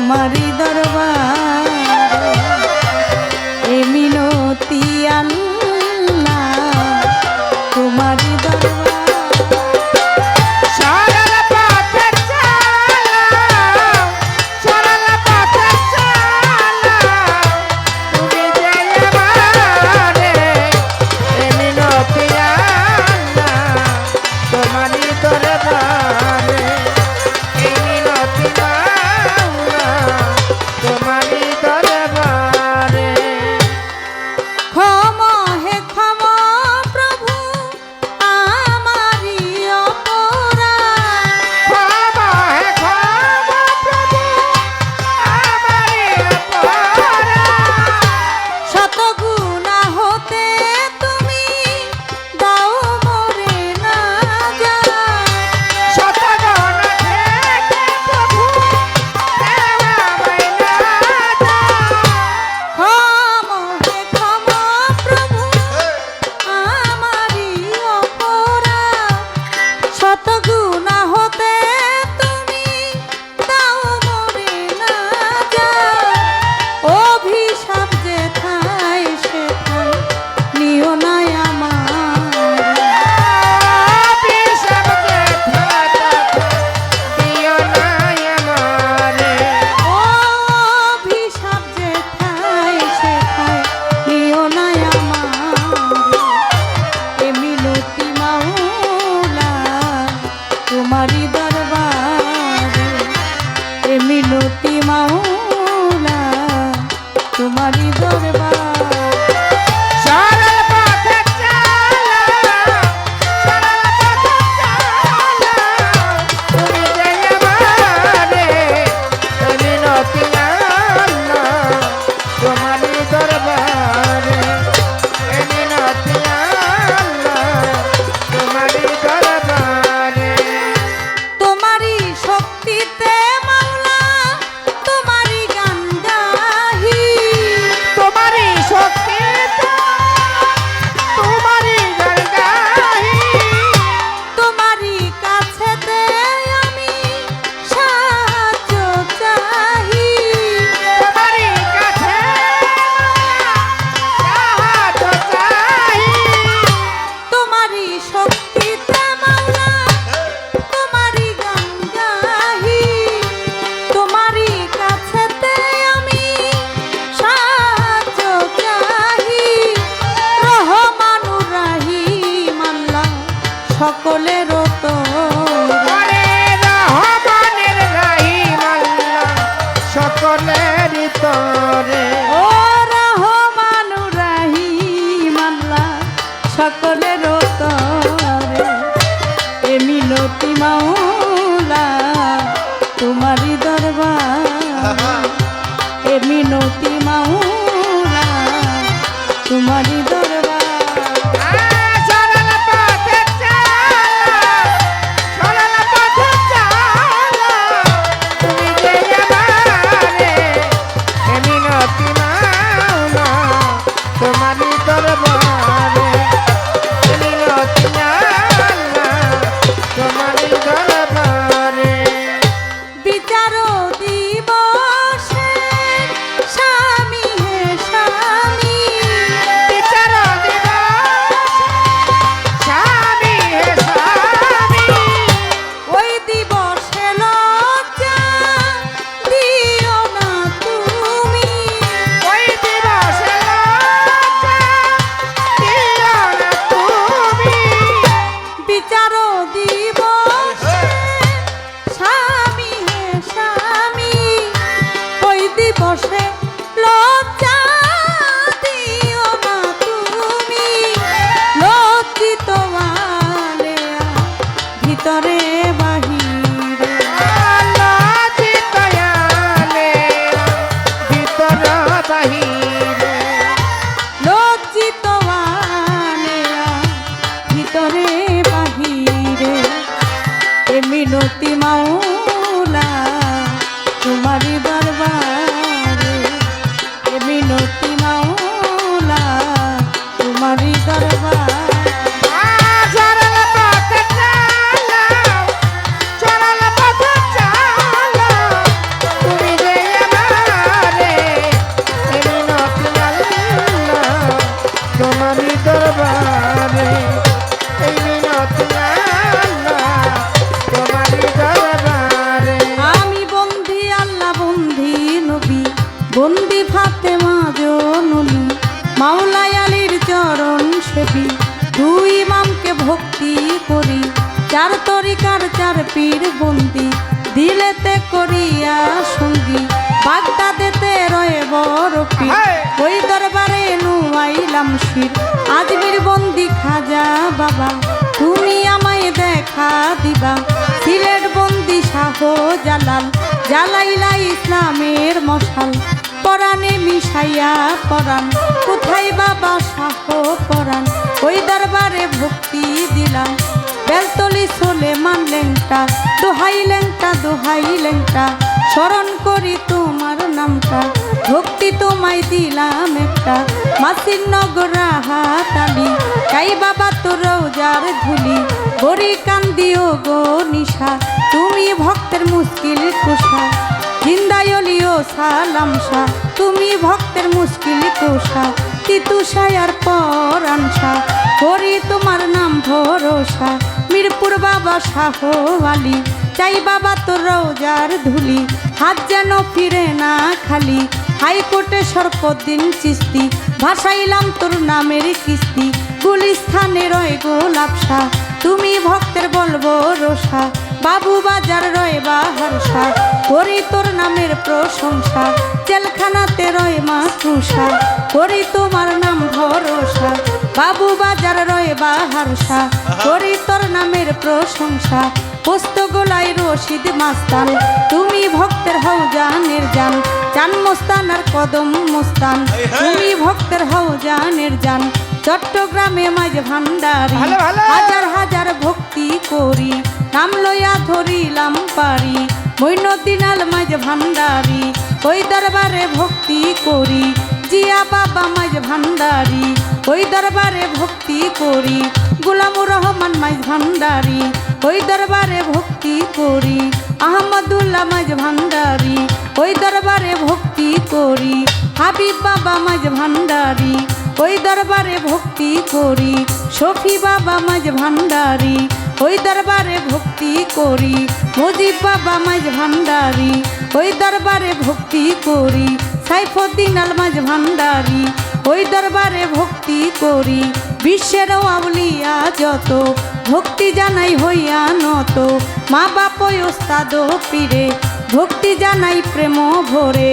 তোমারি দরবার এ মিনতি আল্লাহ তোমারি দরবার তোমারি দরবারে এ মিনতি মাওলা তোমারি দরবার সকলের সকলের তরে ও রহমানুর রহিম আল্লাহ সকলের তরে এ মিনতি মাওলা তোমারি দরবার এ মিনতি মাওলা তোমারি দরবার Emi বন্দি ফাতেমা জননী মাওলাই আলীর চরণ সেবী দুই ইমামকে ভক্তি করি চার তরিকার চার পীর বন্দি দিলেতে করিয়া সঙ্গী বাগদাদেতে রয়ে বড় পীর ওই দরবারে নুয়াইলাম শির আজমির বন্দি খাজা বাবা তুমি আমায় দেখা দিবা সিলেট বন্দি শাহ জালাল জ্বালাইলা ইসলামের মশাল পরাণে মিশাইয়া পরাণ কোথায় বাবা শাহ পরাণ ওই দরবারে ভক্তি দিলাম বেলতলি সোলেমান লেংটা দোহাই লেংটা স্মরণ করি তোমার নামটা ভক্তি তোমায় দিলাম একটা মাসির নগর হাতালি কাই বাবা তোর রোজার ধুলি বড়ি কান্দিও গো নিশা তুমি ভক্তের মুশকিল কুশা জিন্দায়লিও সালাম শাহ তুমি ভক্তের মুশকিল কুশা তিতুষায়ার পর আনসা করি তোমার নাম ভরসা মিরপুর বাবা শাহ আলী চাই বাবা তোর রোজার ধুলি হাত যেন ফিরে না খালি হাইকোর্টে সরফদ্দিন চিস্তি ভাসাইলাম তোর নামের কিস্তি গুলিস্থানে রয় গোলাপসা তুমি ভক্তের বলবো রোষা বাবু বাজার রয় বাহারসা করি তোর নামের প্রশংসা জেলখানাতে রয় মাতৃষা করি তোমার নাম ভরসা বাবু বাজার রয় বাহারসা করি তোর নামের প্রশংসা পোস্ত গোলাই রশিদ মাস্তান তুমি ভক্তের হও জানের জান চান মোস্তান আর কদম মোস্তান তুমি ভক্তের হও জানের জান চট্টগ্রামে মাঝ ভান্ডারি হাজার হাজার ভক্তি করি নাম লইয়া ধরিলাম পারি মইনুদ্দিন আল মাঝ ভান্ডারি ওই দরবারে ভক্তি করি জিয়া বাবা মাঝ ভান্ডারি ওই দরবারে ভক্তি করি গোলামুর রহমান মাঝ ভান্ডারি ওই দরবারে ভক্তি করি আহমদুল্লাহ মাঝ ভান্ডারি ওই দরবারে ভক্তি করি হাবিব বাবা মাঝ ভান্ডারি ওই দরবারে ভক্তি করি শফি বাবা মাঝ ভান্ডারি ওই দরবারে ভক্তি করি মুজিব বাবা মাঝ ভান্ডারি ওই দরবারে ভক্তি করি সাইফুদ্দিন আল মাঝ ভান্ডারি ওই দরবারে ভক্তি করি বিশ্বের আউলিয়া যত ভক্তি জানাই হইয়া নত মা বাপ ওস্তাদ পীরে ভক্তি জানাই প্রেম ভরে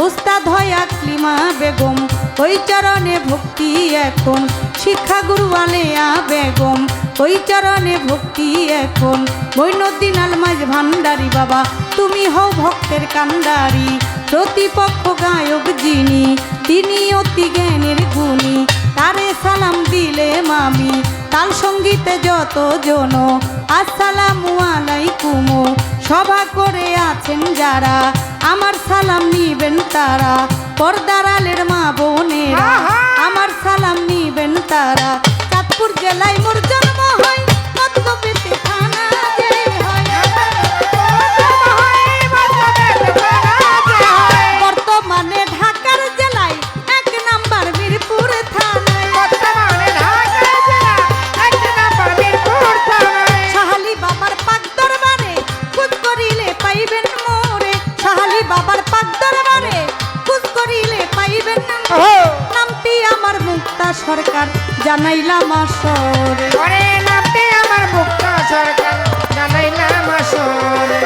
ওস্তাদ হয় আকলিমা বেগম ওই চরণে ভক্তি এখন শিক্ষা গুরু আলেয়া বেগম ওই চরণে ভক্তি এখন মইনুদ্দিন আল মাঝ ভান্ডারি বাবা তুমি হও ভক্তের কান্ডারি প্রতিপক্ষ গায়ক যিনি তিনি অতি জ্ঞানের গুণী তারে সালাম দিলে মামি তাল সঙ্গীতে যত জন আসসালামু আলাইকুম সভা করে আছেন যারা আমার সালাম নিবেন তারা পর্দার আলের মা বোনেরা আমার সালাম নিবেন তারা চাঁদপুর জেলায় মোর জন্ম হয় মতলবেতে থানা যে হয় বর্তমানে ঢাকার জেলায় 1 নাম্বার মিরপুর থানায় শাহালি বাবার পাক দরবারে খুঁজ করিলে পাইবেন মোরে শাহালি বাবার পাক দরবারে খুঁজ করিলে পাইবেন নামটি আমার মুক্তা সরকার জানাইলাম আসরে নামটি আমার মুক্তা সরকার জানাইলাম আসরে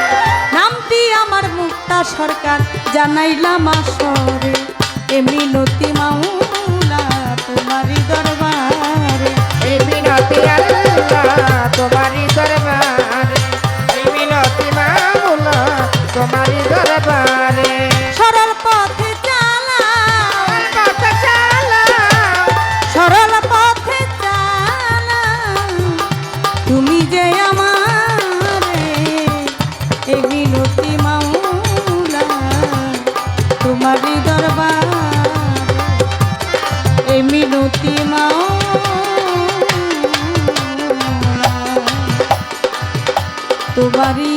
নামটি আমার মুক্তা সরকার জানাইলাম আসরে এ মিনতি মাওলা তোমারি দরবারে এই মিনতি আল্লাহ তোমারি দরবারে এই মিনতি মাওলা তোমারি দরবারে সরল পথে চালাও পথ চালাও সরল পথে চালাও তুমি যে আমারে এই মিনতি মাওলা তোমারি দরবারে এই মিনতি মাওলা তোমারি